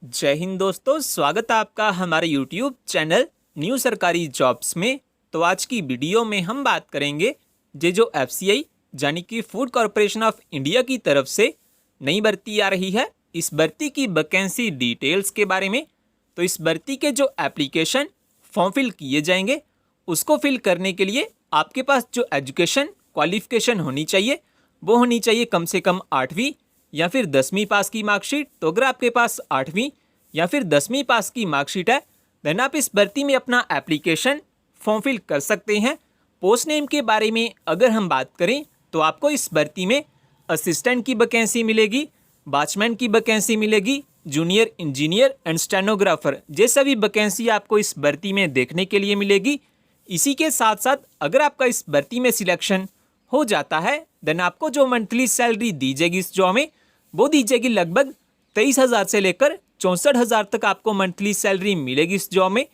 जय हिंद दोस्तों, स्वागत है आपका हमारे यूट्यूब चैनल न्यू सरकारी जॉब्स में। तो आज की वीडियो में हम बात करेंगे जो एफसीआई यानी कि फूड कॉरपोरेशन ऑफ इंडिया की तरफ से नई भर्ती आ रही है, इस भर्ती की वैकेंसी डिटेल्स के बारे में। तो इस भर्ती के जो एप्लीकेशन फॉर्म फिल किए जाएंगे उसको फिल करने के लिए आपके पास जो एजुकेशन क्वालिफिकेशन होनी चाहिए वो होनी चाहिए कम से कम 8वीं या फिर 10वीं पास की मार्कशीट। तो अगर आपके पास 8वीं या फिर 10वीं पास की मार्कशीट है देन आप इस भर्ती में अपना एप्लीकेशन फॉर्म फिल कर सकते हैं। पोस्ट नेम के बारे में अगर हम बात करें तो आपको इस भर्ती में असिस्टेंट की वैकेंसी मिलेगी, वॉचमैन की वैकेंसी मिलेगी, जूनियर इंजीनियर एंड स्टेनोग्राफर ये सभी वैकेंसी आपको इस भर्ती में देखने के लिए मिलेगी। इसी के साथ साथ अगर आपका इस भर्ती में सिलेक्शन हो जाता है देन आपको जो मंथली सैलरी दी जाएगी इस जॉब में वो दी जाएगी लगभग 23,000 से लेकर 64,000 तक आपको मंथली सैलरी मिलेगी इस जॉब में।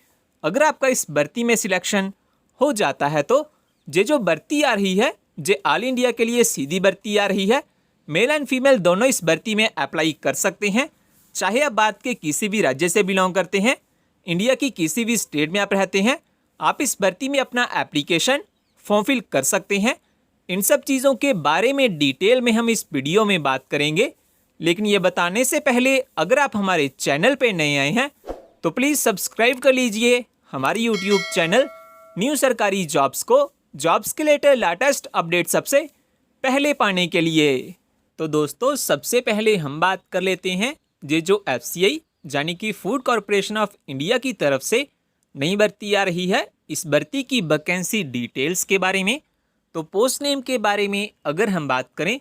अगर आपका इस भर्ती में सिलेक्शन हो जाता है तो जो भर्ती आ रही है ऑल इंडिया के लिए सीधी भर्ती आ रही है। मेल एंड फीमेल दोनों इस भर्ती में अप्लाई कर सकते हैं, चाहे आप बात के किसी भी राज्य से बिलोंग करते हैं, इंडिया की किसी भी स्टेट में आप रहते हैं, आप इस भर्ती में अपना एप्लीकेशन फॉर्म फिल कर सकते हैं। इन सब चीज़ों के बारे में डिटेल में हम इस वीडियो में बात करेंगे, लेकिन ये बताने से पहले अगर आप हमारे चैनल पे नए आए हैं तो प्लीज़ सब्सक्राइब कर लीजिए हमारी यूट्यूब चैनल न्यू सरकारी जॉब्स को, जॉब्स के लेटर लेटेस्ट अपडेट सबसे पहले पाने के लिए। तो दोस्तों सबसे पहले हम बात कर लेते हैं जो एफसीआई यानी कि फूड कॉरपोरेशन ऑफ इंडिया की तरफ से नई भर्ती आ रही है, इस भर्ती की वैकेंसी डिटेल्स के बारे में। तो पोस्ट नेम के बारे में अगर हम बात करें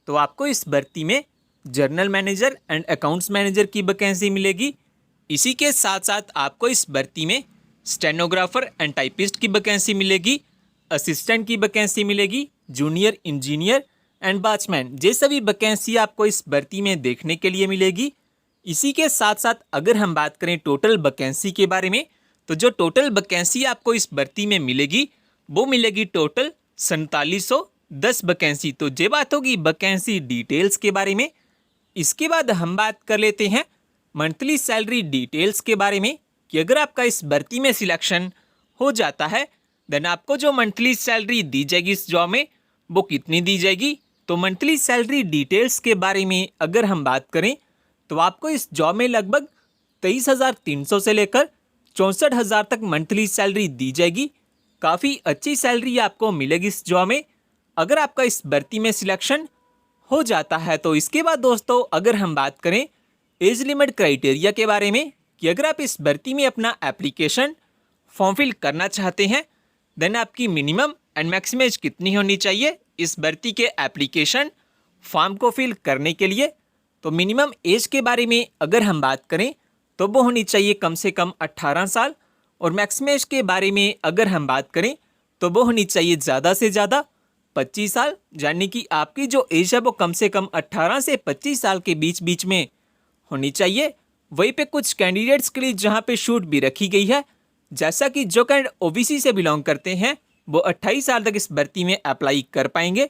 तो आपको इस भर्ती में journal manager and accounts manager की वैकेंसी मिलेगी। इसी के साथ साथ आपको इस भर्ती में स्टेनोग्राफर एंड टाइपिस्ट की वैकेंसी मिलेगी, असिस्टेंट की वैकेंसी मिलेगी, जूनियर इंजीनियर एंड वॉचमैन ये सभी वैकेंसी आपको इस भर्ती में देखने के लिए मिलेगी। इसी के साथ साथ अगर हम बात करें टोटल वैकेंसी के बारे में तो जो टोटल वैकेंसी आपको इस भर्ती में मिलेगी वो मिलेगी टोटल 4710 वैकेंसी। तो ये बात होगी वैकेंसी डिटेल्स के बारे में। इसके बाद हम बात कर लेते हैं मंथली सैलरी डिटेल्स के बारे में कि अगर आपका इस भर्ती में सिलेक्शन हो जाता है देन आपको जो मंथली सैलरी दी जाएगी इस जॉब में वो कितनी दी जाएगी। तो मंथली सैलरी डिटेल्स के बारे में अगर हम बात करें तो आपको इस जॉब में लगभग 23,300 से लेकर 64,000 तक मंथली सैलरी दी जाएगी। काफ़ी अच्छी सैलरी आपको मिलेगी इस जॉब में अगर आपका इस भर्ती में सिलेक्शन हो जाता है। तो इसके बाद दोस्तों अगर हम बात करें एज लिमिट क्राइटेरिया के बारे में कि अगर आप इस भर्ती में अपना एप्लीकेशन फॉर्म फिल करना चाहते हैं देन आपकी मिनिमम एंड मैक्सिमम एज कितनी होनी चाहिए इस भर्ती के एप्लीकेशन फॉर्म को फिल करने के लिए। तो मिनिमम एज के बारे में अगर हम बात करें तो वो होनी चाहिए कम से कम 18 साल, और मैक्सिमम एज के बारे में अगर हम बात करें तो वो होनी चाहिए ज़्यादा से ज़्यादा 25 साल, यानी कि आपकी जो एज है वो कम से कम 18 से 25 साल के बीच बीच में होनी चाहिए। वहीं पे कुछ कैंडिडेट्स के लिए जहाँ पे छूट भी रखी गई है, जैसा कि जो कैंडिडेट ओबीसी से बिलोंग करते हैं वो 28 साल तक इस भर्ती में अप्लाई कर पाएंगे।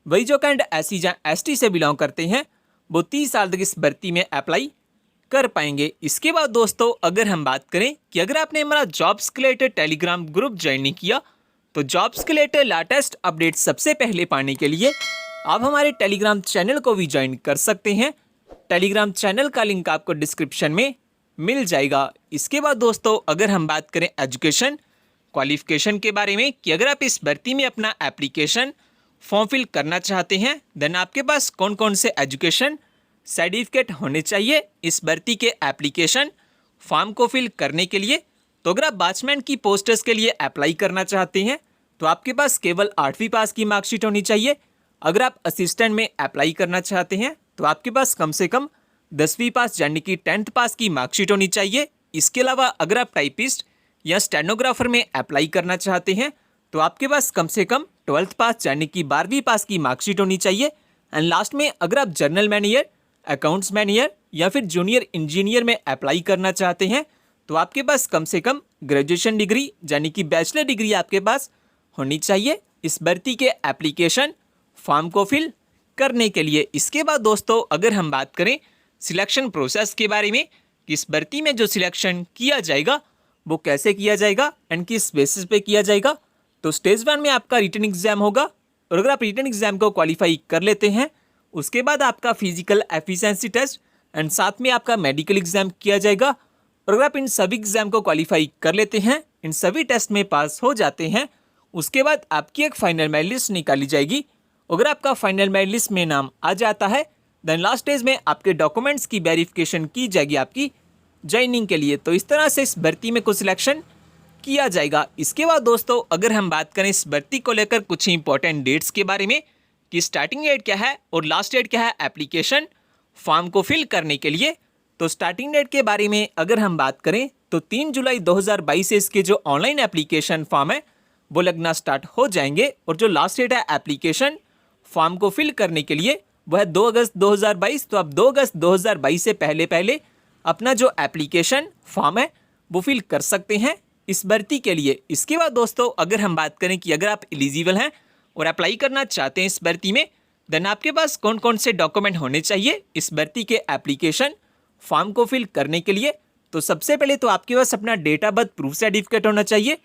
वही जो कैंडिडेट एससी या एसटी से बिलोंग करते हैं वो 30 साल तक इस भर्ती में अप्लाई कर पाएंगे। इसके बाद दोस्तों अगर हम बात करें कि अगर आपने हमारा जॉब्स के रिलेटेड टेलीग्राम ग्रुप ज्वाइन नहीं किया तो जॉब्स के रिलेटेड लेटेस्ट अपडेट सबसे पहले पाने के लिए आप हमारे टेलीग्राम चैनल को भी ज्वाइन कर सकते हैं। टेलीग्राम चैनल का लिंक आपको डिस्क्रिप्शन में मिल जाएगा। इसके बाद दोस्तों अगर हम बात करें एजुकेशन क्वालिफिकेशन के बारे में कि अगर आप इस भर्ती में अपना एप्लीकेशन फॉर्म फिल करना चाहते हैं देन आपके पास कौन कौन से एजुकेशन सर्टिफिकेट होने चाहिए इस भर्ती के एप्लीकेशन फॉर्म को फिल करने के लिए। तो अगर आप वॉचमैन की पोस्टर्स के लिए अप्लाई करना चाहते हैं तो आपके पास केवल 8वीं पास की मार्कशीट होनी चाहिए। अगर आप असिस्टेंट में अप्लाई करना चाहते हैं तो आपके पास कम से कम 10वीं पास यानी कि 10th पास की मार्कशीट होनी चाहिए। इसके अलावा अगर आप टाइपिस्ट या स्टेनोग्राफर में अप्लाई करना चाहते हैं तो आपके पास कम से कम 12th पास यानी कि 12वीं पास की मार्कशीट होनी चाहिए। एंड लास्ट में अगर आप जर्नल मैनेजर, अकाउंट्स मैनेजर या फिर जूनियर इंजीनियर में अप्लाई करना चाहते हैं तो आपके पास कम से कम ग्रेजुएशन डिग्री यानी कि बैचलर डिग्री आपके पास होनी चाहिए इस भर्ती के एप्लीकेशन फॉर्म को फिल करने के लिए। इसके बाद दोस्तों अगर हम बात करें सिलेक्शन प्रोसेस के बारे में कि इस भर्ती में जो सिलेक्शन किया जाएगा वो कैसे किया जाएगा एंड किस बेसिस पे किया जाएगा। तो स्टेज 1 में आपका रिटन एग्जाम होगा, और अगर आप रिटन एग्जाम को क्वालिफाई कर लेते हैं उसके बाद आपका फिजिकल एफिशिएंसी टेस्ट एंड साथ में आपका मेडिकल एग्जाम किया जाएगा। और अगर आप इन सभी एग्जाम को क्वालिफाई कर लेते हैं, इन सभी टेस्ट में पास हो जाते हैं, उसके बाद आपकी एक फाइनल मेरिट लिस्ट निकाली जाएगी। अगर आपका फाइनल मेरिट लिस्ट में नाम आ जाता है देन लास्ट स्टेज में आपके डॉक्यूमेंट्स की वेरिफिकेशन की जाएगी आपकी ज्वाइनिंग के लिए। तो इस तरह से इस भर्ती में कुछ सिलेक्शन किया जाएगा। इसके बाद दोस्तों अगर हम बात करें इस भर्ती को लेकर कुछ इंपॉर्टेंट डेट्स के बारे में कि स्टार्टिंग डेट क्या है और लास्ट डेट क्या है एप्लीकेशन फॉर्म को फिल करने के लिए। तो स्टार्टिंग डेट के बारे में अगर हम बात करें तो 3 जुलाई 2022 से इसके जो ऑनलाइन एप्लीकेशन फॉर्म है वो लगना स्टार्ट हो जाएंगे, और जो लास्ट डेट है एप्लीकेशन फॉर्म को फिल करने के लिए वो है 2 अगस्त 2022। तो आप 2 अगस्त 2022 से पहले पहले अपना जो एप्लीकेशन फॉर्म है वो फिल कर सकते हैं इस भर्ती के लिए। इसके बाद दोस्तों अगर हम बात करें कि अगर आप एलिजिबल हैं और अप्लाई करना चाहते हैं इस भर्ती में देन आपके पास कौन कौन से डॉक्यूमेंट होने चाहिए इस भर्ती के एप्लीकेशन फॉर्म को फिल करने के लिए। तो सबसे पहले तो आपके पास अपना date of birth proof certificate होना चाहिए,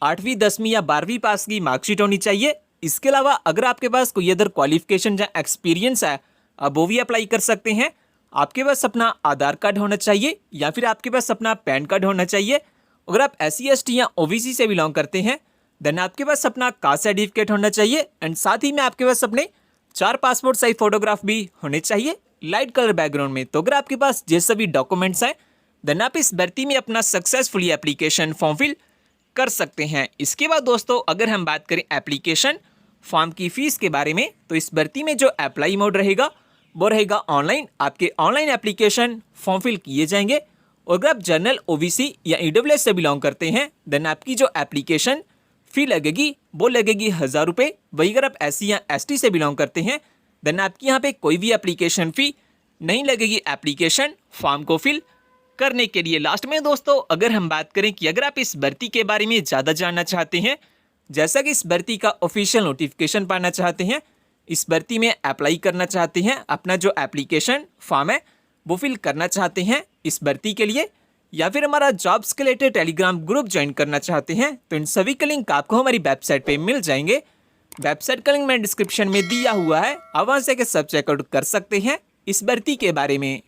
8वीं 10वीं या 12वीं पास की मार्कशीट होनी चाहिए। इसके अलावा अगर आपके पास कोई अदर क्वालिफिकेशन या एक्सपीरियंस है आप वो भी अप्लाई कर सकते हैं। आपके पास अपना आधार कार्ड होना चाहिए या फिर आपके पास अपना पैन कार्ड होना चाहिए। अगर आप SC ST या OBC से बिलोंग करते हैं देन आपके पास अपना कास्ट सर्टिफिकेट होना चाहिए, एंड साथ ही में आपके पास अपने 4 पासपोर्ट साइज फोटोग्राफ भी होने चाहिए लाइट कलर बैकग्राउंड में। तो अगर आपके पास ये सभी डॉक्यूमेंट्स हैं देन आप इस भर्ती में अपना सक्सेसफुली एप्लीकेशन फॉर्म फिल कर सकते हैं। इसके बाद दोस्तों अगर हम बात करें एप्लीकेशन फॉर्म की फ़ीस के बारे में तो इस भर्ती में जो अप्लाई मोड रहेगा वो रहेगा ऑनलाइन। आपके ऑनलाइन एप्लीकेशन फॉर्म फिल किए जाएंगे, और अगर आप जनरल OBC या EWS से बिलोंग करते हैं देन आपकी जो एप्लीकेशन फ़ी लगेगी वो लगेगी 1000 रुपये। वही अगर आप SC या ST से बिलोंग करते हैं देन आपकी यहाँ पे कोई भी एप्लीकेशन फ़ी नहीं लगेगी एप्लीकेशन फॉर्म को फिल करने के लिए। लास्ट में दोस्तों अगर हम बात करें कि अगर आप इस भर्ती के बारे में ज़्यादा जानना चाहते हैं, जैसा कि इस भर्ती का ऑफिशियल नोटिफिकेशन पाना चाहते हैं, इस भर्ती में अप्लाई करना चाहते हैं, अपना जो एप्लीकेशन फॉर्म है वो फिल करना चाहते हैं इस भर्ती के लिए, या फिर हमारा जॉब्स के रिलेटेड टेलीग्राम ग्रुप ज्वाइन करना चाहते हैं तो इन सभी के लिंक आपको हमारी वेबसाइट पे मिल जाएंगे। वेबसाइट का लिंक मैंने डिस्क्रिप्शन में दिया हुआ है, आप वहाँ से सब चेकआउट कर सकते हैं इस भर्ती के बारे में।